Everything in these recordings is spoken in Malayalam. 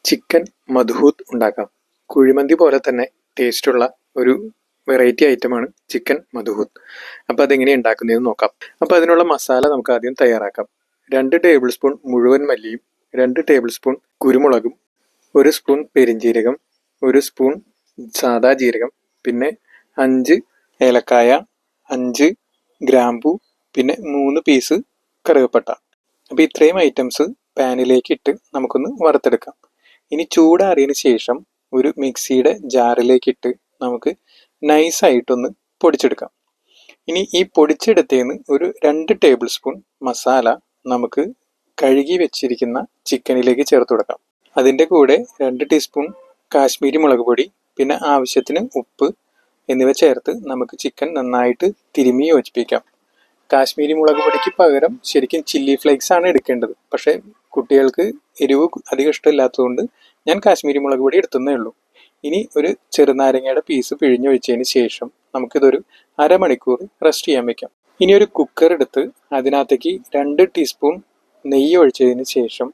ചിക്കൻ മദ്ഹൂത്ത് ഉണ്ടാക്കാം. കുഴിമന്തി പോലെ തന്നെ ടേസ്റ്റുള്ള ഒരു വെറൈറ്റി ഐറ്റമാണ് ചിക്കൻ മദ്ഹൂത്ത്. അപ്പോൾ അതെങ്ങനെയാണ് ഉണ്ടാക്കുന്നതെന്ന് നോക്കാം. അപ്പോൾ അതിനുള്ള മസാല നമുക്ക് ആദ്യം തയ്യാറാക്കാം. 2 ടേബിൾ സ്പൂൺ മുഴുവൻ മല്ലിയും, 2 ടേബിൾ സ്പൂൺ കുരുമുളകും, 1 സ്പൂൺ പെരിഞ്ജീരകം, 1 സ്പൂൺ സാദാ ജീരകം, പിന്നെ 5 ഏലക്കായ, 5 ഗ്രാമ്പു, പിന്നെ 3 പീസ് കറുവപ്പട്ട. അപ്പോൾ ഇത്രയും ഐറ്റംസ് പാനിലേക്ക് ഇട്ട് നമുക്കൊന്ന് വറുത്തെടുക്കാം. ഇനി ചൂടാറിയതിന് ശേഷം ഒരു മിക്സിയുടെ ജാറിലേക്കിട്ട് നമുക്ക് നൈസായിട്ടൊന്ന് പൊടിച്ചെടുക്കാം. ഇനി ഈ പൊടിച്ചെടുത്തതിന് ഒരു 2 ടേബിൾ സ്പൂൺ മസാല നമുക്ക് കഴുകി വെച്ചിരിക്കുന്ന ചിക്കനിലേക്ക് ചേർത്ത് കൊടുക്കാം. അതിൻ്റെ കൂടെ 2 ടീസ്പൂൺ കാശ്മീരി മുളക് പൊടി, പിന്നെ ആവശ്യത്തിന് ഉപ്പ് എന്നിവ ചേർത്ത് നമുക്ക് ചിക്കൻ നന്നായിട്ട് തിരുമ്മി യോജിപ്പിക്കാം. കാശ്മീരി മുളക് പൊടിക്ക് പകരം ശരിക്കും ചില്ലി ഫ്ലേക്സ് ആണ് എടുക്കേണ്ടത്. പക്ഷേ കുട്ടികൾക്ക് എരിവ് അധികം ഇഷ്ടമില്ലാത്തതുകൊണ്ട് ഞാൻ കാശ്മീരി മുളക് പൊടി എടുത്തതേ ഉള്ളൂ. ഇനി ഒരു ചെറുനാരങ്ങയുടെ പീസ് പിഴിഞ്ഞൊഴിച്ചതിന് ശേഷം നമുക്കിതൊരു അരമണിക്കൂർ റെസ്റ്റ് ചെയ്യാൻ വെക്കാം. ഇനി ഒരു കുക്കർ എടുത്ത് അതിനകത്തേക്ക് 2 ടീസ്പൂൺ നെയ്യ് ഒഴിച്ചതിന് ശേഷം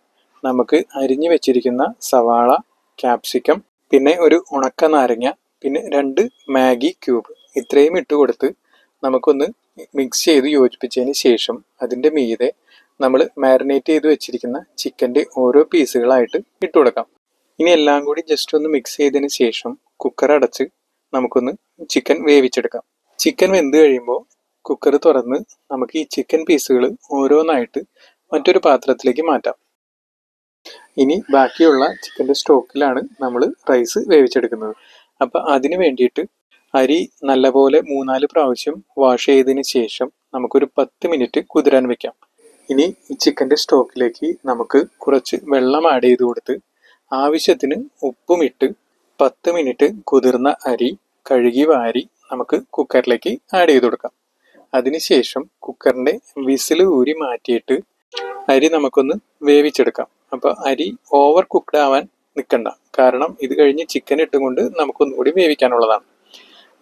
നമുക്ക് അരിഞ്ഞു വെച്ചിരിക്കുന്ന സവാള, ക്യാപ്സിക്കം, പിന്നെ ഒരു ഉണക്ക നാരങ്ങ, പിന്നെ 2 മാഗി ക്യൂബ് ഇത്രയും ഇട്ട് കൊടുത്ത് നമുക്കൊന്ന് മിക്സ് ചെയ്ത് യോജിപ്പിച്ചതിന് ശേഷം അതിൻ്റെ മീതെ നമ്മൾ മാരിനേറ്റ് ചെയ്ത് വെച്ചിരിക്കുന്ന ചിക്കൻ്റെ ഓരോ പീസുകളായിട്ട് ഇട്ട് കൊടുക്കാം. ഇനി എല്ലാം കൂടി ജസ്റ്റ് ഒന്ന് മിക്സ് ചെയ്തതിന് ശേഷം കുക്കർ അടച്ച് നമുക്കൊന്ന് ചിക്കൻ വേവിച്ചെടുക്കാം. ചിക്കൻ വെന്ത് കഴിയുമ്പോൾ കുക്കർ തുറന്ന് നമുക്ക് ഈ ചിക്കൻ പീസുകൾ ഓരോന്നായിട്ട് മറ്റൊരു പാത്രത്തിലേക്ക് മാറ്റാം. ഇനി ബാക്കിയുള്ള ചിക്കൻ്റെ സ്റ്റോക്കിലാണ് നമ്മൾ റൈസ് വേവിച്ചെടുക്കുന്നത്. അപ്പോൾ അതിന് വേണ്ടിയിട്ട് അരി നല്ലപോലെ 3-4 പ്രാവശ്യം വാഷ് ചെയ്തതിന് ശേഷം നമുക്കൊരു 10 മിനിറ്റ് കുതിരാൻ വെക്കാം. ഇനി ഈ ചിക്കൻ്റെ സ്റ്റോക്കിലേക്ക് നമുക്ക് കുറച്ച് വെള്ളം ആഡ് ചെയ്ത് കൊടുത്ത് ആവശ്യത്തിന് ഉപ്പുമിട്ട് 10 മിനിറ്റ് കുതിർന്ന അരി കഴുകി വാരി നമുക്ക് കുക്കറിലേക്ക് ആഡ് ചെയ്ത് കൊടുക്കാം. അതിനുശേഷം കുക്കറിൻ്റെ വിസിൽ ഊരി മാറ്റിയിട്ട് അരി നമുക്കൊന്ന് വേവിച്ചെടുക്കാം. അപ്പോൾ അരി ഓവർ കുക്ക്ഡ് ആവാൻ നിൽക്കണ്ട, കാരണം ഇത് കഴിഞ്ഞ് ചിക്കൻ ഇട്ടുകൊണ്ട് നമുക്കൊന്നുകൂടി വേവിക്കാനുള്ളതാണ്.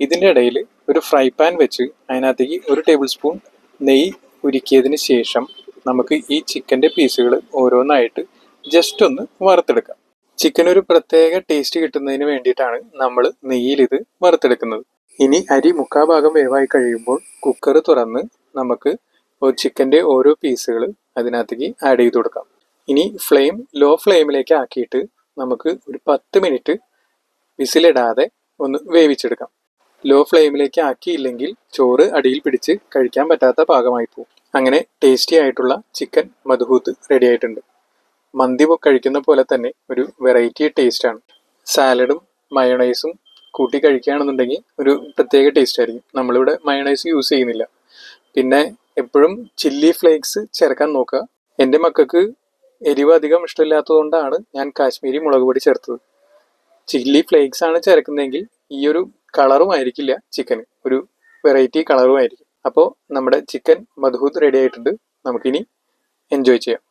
ഇതിൻ്റെ ഇടയിൽ ഒരു ഫ്രൈ പാൻ വെച്ച് അതിനകത്തേക്ക് 1 ടേബിൾ സ്പൂൺ നെയ്യ് ഉരുക്കിയതിന് ശേഷം നമുക്ക് ഈ ചിക്കൻ്റെ പീസുകൾ ഓരോന്നായിട്ട് ജസ്റ്റ് ഒന്ന് വറുത്തെടുക്കാം. ചിക്കൻ ഒരു പ്രത്യേക ടേസ്റ്റ് കിട്ടുന്നതിന് വേണ്ടിയിട്ടാണ് നമ്മൾ നെയ്യിൽ ഇത് വറുത്തെടുക്കുന്നത്. ഇനി അരി 3/4 ഭാഗം വേവായി കഴിയുമ്പോൾ കുക്കർ തുറന്ന് നമുക്ക് ചിക്കൻ്റെ ഓരോ പീസുകൾ അതിനകത്തേക്ക് ആഡ് ചെയ്ത് കൊടുക്കാം. ഇനി ഫ്ലെയിം ലോ ഫ്ലെയിമിലേക്ക് ആക്കിയിട്ട് നമുക്ക് ഒരു 10 മിനിറ്റ് വിസിലിടാതെ ഒന്ന് വേവിച്ചെടുക്കാം. ലോ ഫ്ലെയിമിലേക്ക് ആക്കിയില്ലെങ്കിൽ ചോറ് അടിയിൽ പിടിച്ച് കഴിക്കാൻ പറ്റാത്ത പാകമായി പോകും. അങ്ങനെ ടേസ്റ്റി ആയിട്ടുള്ള ചിക്കൻ മദ്ഹൂത്ത് റെഡി ആയിട്ടുണ്ട്. മന്തി കഴിക്കുന്ന പോലെ തന്നെ ഒരു വെറൈറ്റി ടേസ്റ്റാണ്. സാലഡും മയോണൈസും കൂട്ടി കഴിക്കുകയാണെന്നുണ്ടെങ്കിൽ ഒരു പ്രത്യേക ടേസ്റ്റ് ആയിരിക്കും. നമ്മളിവിടെ മയോണൈസ് യൂസ് ചെയ്യുന്നില്ല. പിന്നെ എപ്പോഴും ചില്ലി ഫ്ലേക്സ് ചേർക്കാൻ നോക്കുക. എൻ്റെ മക്കൾക്ക് എരിവ് അധികം ഇഷ്ടമില്ലാത്തതുകൊണ്ടാണ് ഞാൻ കാശ്മീരി മുളക് പൊടി ചേർത്തത്. ചില്ലി ഫ്ലേക്സ് ആണ് ചേർക്കുന്നതെങ്കിൽ ഈ ഒരു കളറും ആയിരിക്കില്ല, ചിക്കന് ഒരു വെറൈറ്റി കളറും ആയിരിക്കും. അപ്പോൾ നമ്മുടെ ചിക്കൻ മദ്ഹൂത്ത് റെഡി ആയിട്ടുണ്ട്. നമുക്കിനി എൻജോയ് ചെയ്യാം.